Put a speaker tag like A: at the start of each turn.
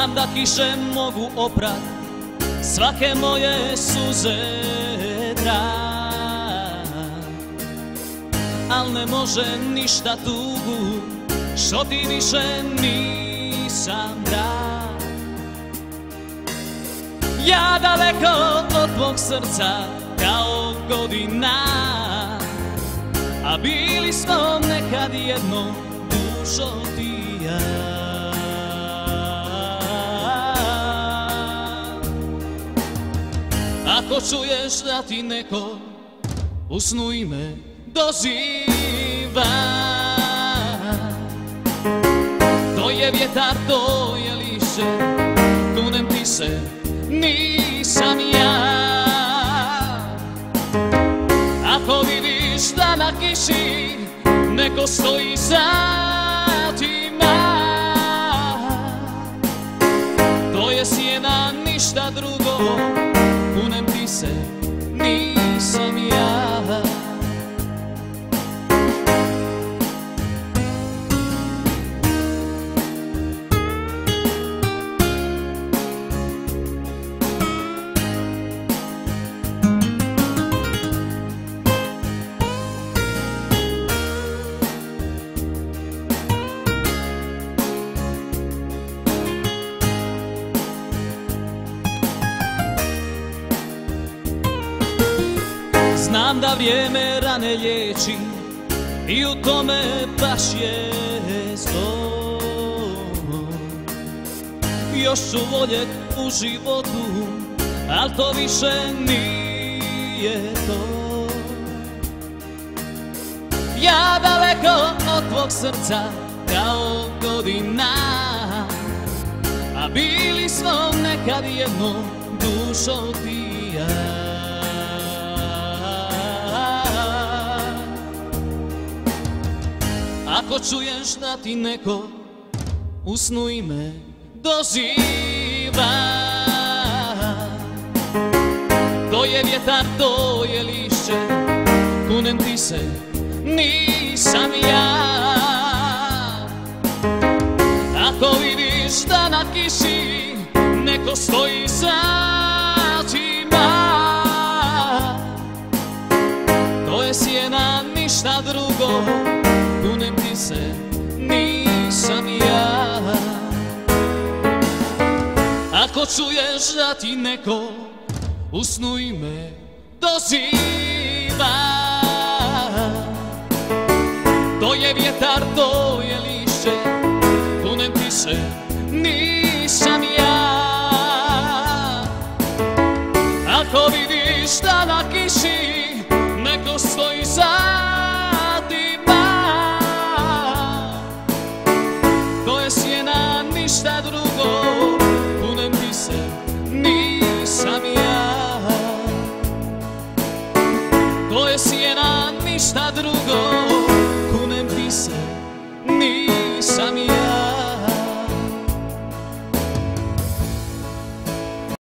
A: Znam da kiše mogu oprat svake moje suze trak, al ne može ništa tugu što ti više nisam drag. Ja daleko od tvog srca kao godina, a bili smo nekad jedno, dušo ti i ja. Ako čuješ da ti neko u snu ime doziva, to je vjetar, to je lišće, kunem ti se, nisam ja. Ako vidiš da na kiši neko stoji satima, to je sjena, ništa drugo, kunem ti se, nisam ja. Znam da vrijeme rane liječi i u tome baš je sto. Još ću voljet u životu, al to više nije to. Ja daleko od tvog srca kao godina, a bili smo nekad jedno, dušo ti i ja. Ako čuješ da ti neko u snu ime doziva, to je vjetar, to je lišće, kunem ti se, nisam ja. Ako vidiš da na kiši neko stoji satima, to je sjena, ništa drugo, kunem ti se, nisam ja. Ako čuješ da ti neko u snu ime doziva,